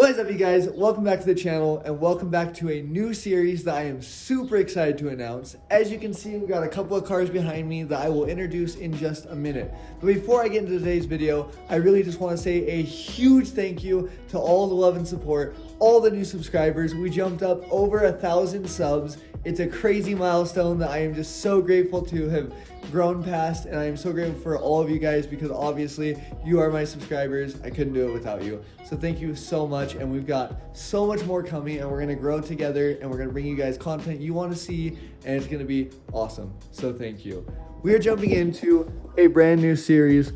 What is up, you guys? Welcome back to the channel and welcome back to a new series that I am super excited to announce. As you can see, we got a couple of cars behind me that I will introduce in just a minute. But before I get into today's video, I really just want to say a huge thank you to all the love and support, all the new subscribers. We jumped up over 1,000 subs. It's a crazy milestone that I am just so grateful to have grown past, and I am so grateful for all of you guys because obviously you are my subscribers. I couldn't do it without you. So thank you so much, and we've got so much more coming, and we're gonna grow together, and we're gonna bring you guys content you want to see, and it's gonna be awesome. So thank you. We are jumping into a brand new series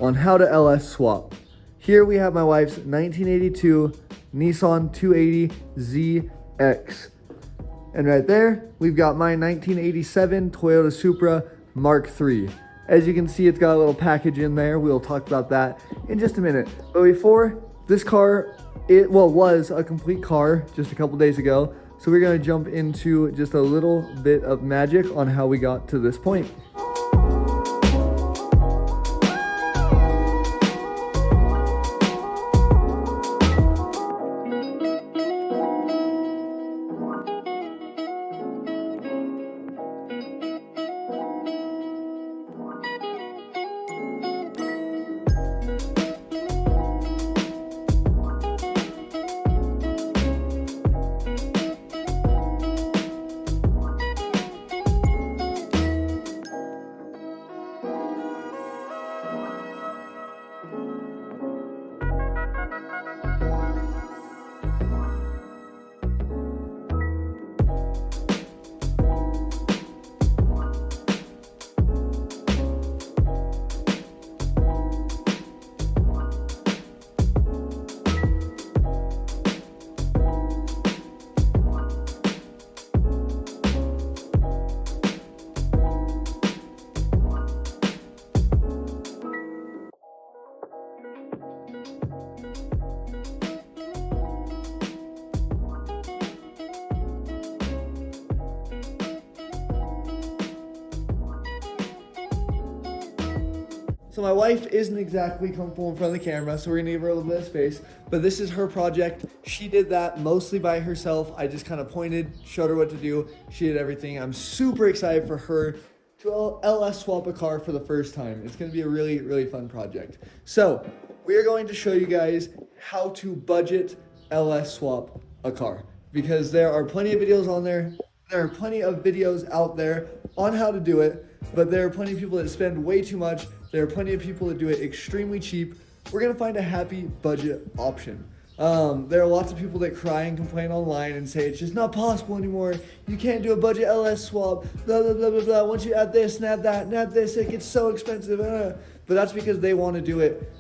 on how to LS swap. Here we have my wife's 1982 Nissan 280ZX. And right there, we've got my 1987 Toyota Supra Mark III. As you can see, it's got a little package in there. We'll talk about that in just a minute. But before, this car, was a complete car just a couple days ago. So we're gonna jump into just a little bit of magic on how we got to this point. So my wife isn't exactly comfortable in front of the camera, so we're gonna give her a little bit of space, but this is her project. She did that mostly by herself. I just kind of pointed, showed her what to do. She did everything. I'm super excited for her to LS swap a car for the first time. It's gonna be a really, really fun project. So we are going to show you guys how to budget LS swap a car, because there are plenty of videos on there. There are plenty of videos out there on how to do it, but there are plenty of people that spend way too much. There are plenty of people that do it extremely cheap. We're gonna find a happy budget option. There are lots of people that cry and complain online and say it's just not possible anymore. You can't do a budget LS swap, blah, blah, blah, blah, blah. Once you add this and add that and add this, it gets so expensive. But that's because they wanna do it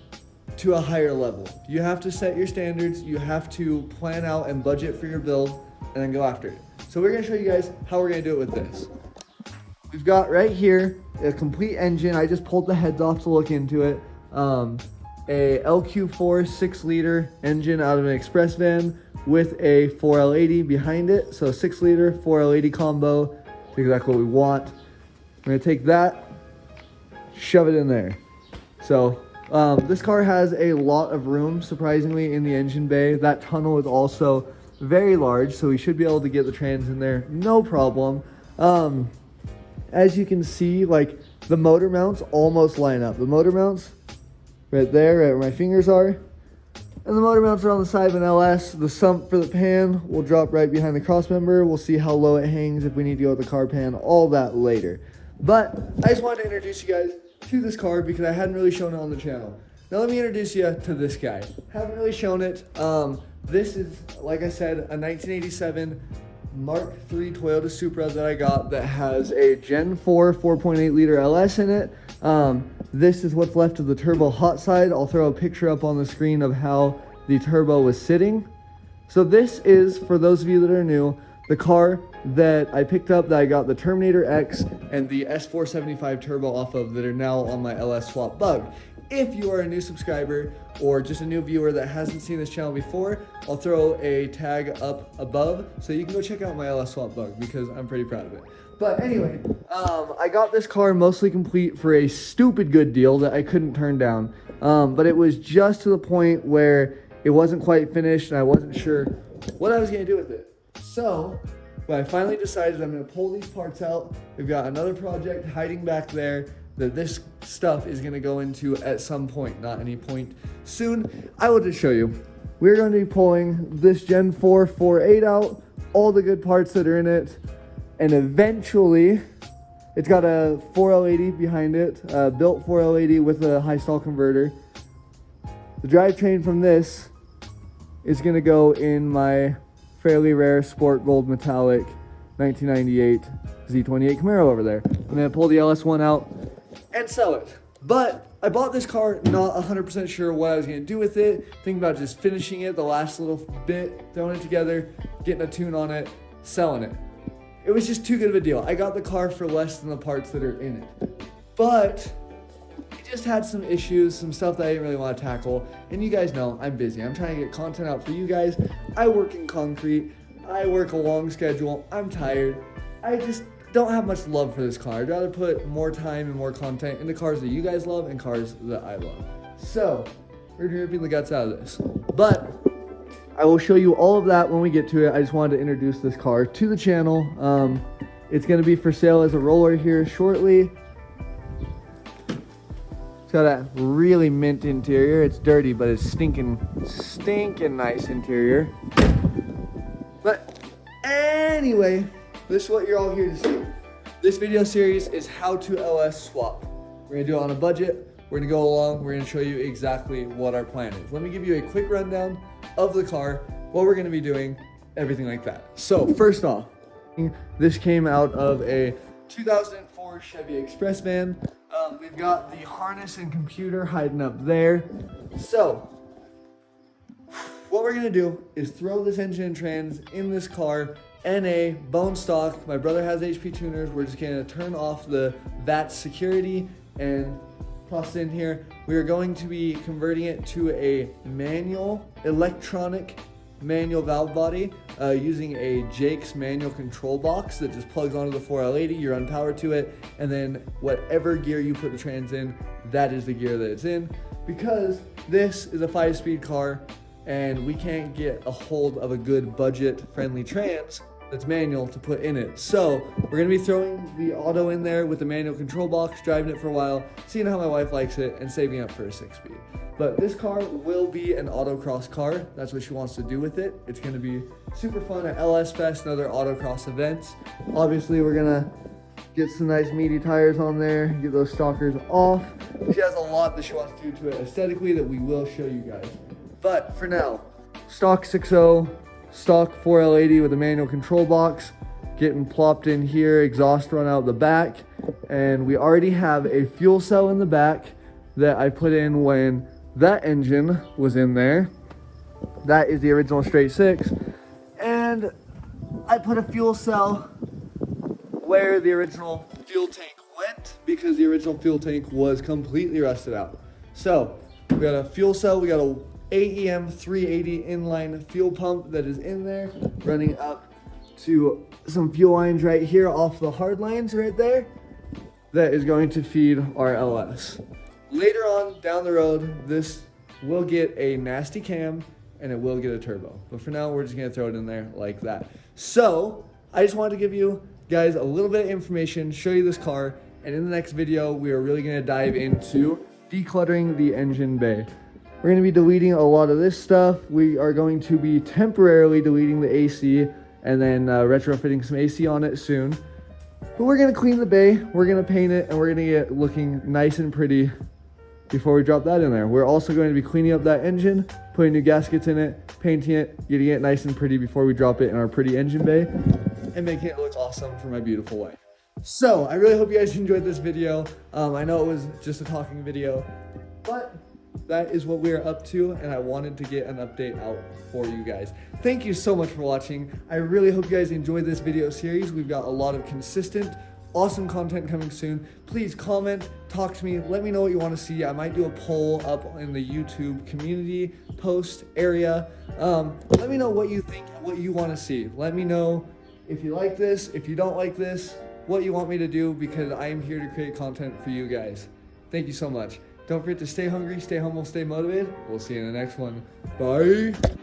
to a higher level. You have to set your standards. You have to plan out and budget for your build and then go after it. So we're gonna show you guys how we're gonna do it with this. We've got right here a complete engine. I just pulled the heads off to look into it. A LQ4 6-liter engine out of an express van with a 4L80 behind it. So 6-liter 4L80 combo. It's exactly what we want. We're gonna take that, shove it in there. So this car has a lot of room, surprisingly, in the engine bay. That tunnel is also very large, so we should be able to get the trans in there, no problem. As you can see, like, the motor mounts almost line up. The motor mounts right there, right where my fingers are, and the motor mounts are on the side of an LS. The sump for the pan will drop right behind the cross member. We'll see how low it hangs if we need to go with the car pan, all that later. But I just wanted to introduce you guys to this car because I hadn't really shown it on the channel. Now let me introduce you to this guy. Haven't really shown it. This is, like I said, a 1987 Mark III Toyota Supra that I got that has a Gen 4 4.8 liter LS in it. This is what's left of the turbo hot side. I'll throw a picture up on the screen of how the turbo was sitting. So this is, for those of you that are new, the car that I picked up that I got the Terminator X and the S475 turbo off of that are now on my LS swap bug. If you are a new subscriber or just a new viewer that hasn't seen this channel before, I'll throw a tag up above so you can go check out my LS swap bug because I'm pretty proud of it. But anyway, I got this car mostly complete for a stupid good deal that I couldn't turn down. But it was just to the point where it wasn't quite finished and I wasn't sure what I was gonna do with it. So, but I finally decided I'm gonna pull these parts out. We've got another project hiding back there that this stuff is gonna go into at some point, not any point soon. I will just show you. We're going to be pulling this Gen 4 4.8 out, all the good parts that are in it, and eventually, it's got a 4L80 behind it, built 4L80 with a high stall converter. The drivetrain from this is gonna go in my fairly rare Sport Gold Metallic 1998 Z28 Camaro over there. I'm gonna pull the LS1 out and sell it. But I bought this car not 100% sure what I was gonna do with it. Thinking about just finishing it, the last little bit, throwing it together, getting a tune on it, selling it. It was just too good of a deal. I got the car for less than the parts that are in it. But it just had some issues, some stuff that I didn't really want to tackle. And you guys know I'm busy. I'm trying to get content out for you guys. I work in concrete. I work a long schedule. I'm tired. I just don't have much love for this car. I'd rather put more time and more content into cars that you guys love and cars that I love. So we're ripping the guts out of this. But I will show you all of that when we get to it. I just wanted to introduce this car to the channel. It's going to be for sale as a roller here shortly. It's got a really mint interior. It's dirty, but it's stinking nice interior. But anyway, this is what you're all here to see. This video series is how to LS swap. We're going to do it on a budget. We're going to go along. We're going to show you exactly what our plan is. Let me give you a quick rundown of the car, what we're going to be doing, everything like that. So first off, this came out of a 2004 Chevy Express van. We've got the harness and computer hiding up there. So what we're going to do is throw this engine and trans in this car, NA, bone stock. My brother has HP tuners. We're just going to turn off the VAT security and toss it in here. We are going to be converting it to a electronic manual valve body using a Jake's manual control box that just plugs onto the 4L80. You run power to it, and then whatever gear you put the trans in, that is the gear that it's in. Because this is a 5-speed car and we can't get a hold of a good budget-friendly trans that's manual to put in it. So we're gonna be throwing the auto in there with the manual control box, driving it for a while, seeing how my wife likes it, and saving up for a 6-speed. But this car will be an autocross car. That's what she wants to do with it. It's gonna be super fun at LS Fest and other autocross events. Obviously, we're gonna get some nice meaty tires on there, get those stalkers off. She has a lot that she wants to do to it aesthetically that we will show you guys. But for now, stock 6.0, stock 4L80 with a manual control box, getting plopped in here, exhaust run out the back, and we already have a fuel cell in the back that I put in when that engine was in there. That is the original straight 6, and I put a fuel cell where the original fuel tank went because the original fuel tank was completely rusted out. So we got a fuel cell, we got a AEM 380 inline fuel pump that is in there, running up to some fuel lines right here off the hard lines right there. That is going to feed our LS. Later on down the road, this will get a nasty cam and it will get a turbo. But for now, we're just gonna throw it in there like that. So I just wanted to give you guys a little bit of information, show you this car, and in the next video, we are really gonna dive into decluttering the engine bay. We're going to be deleting a lot of this stuff. We are going to be temporarily deleting the AC and then retrofitting some AC on it soon. But we're going to clean the bay, we're going to paint it, and we're going to get it looking nice and pretty before we drop that in there. We're also going to be cleaning up that engine, putting new gaskets in it, painting it, getting it nice and pretty before we drop it in our pretty engine bay, and making it look awesome for my beautiful wife. So I really hope you guys enjoyed this video. I know it was just a talking video, but that is what we are up to, and I wanted to get an update out for you guys. Thank you so much for watching. I really hope you guys enjoyed this video series. We've got a lot of consistent, awesome content coming soon. Please comment, talk to me, let me know what you want to see. I might do a poll up in the YouTube community post area. Let me know what you think and what you want to see. Let me know if you like this, if you don't like this, what you want me to do, because I am here to create content for you guys. Thank you so much. Don't forget to stay hungry, stay humble, stay motivated. We'll see you in the next one. Bye.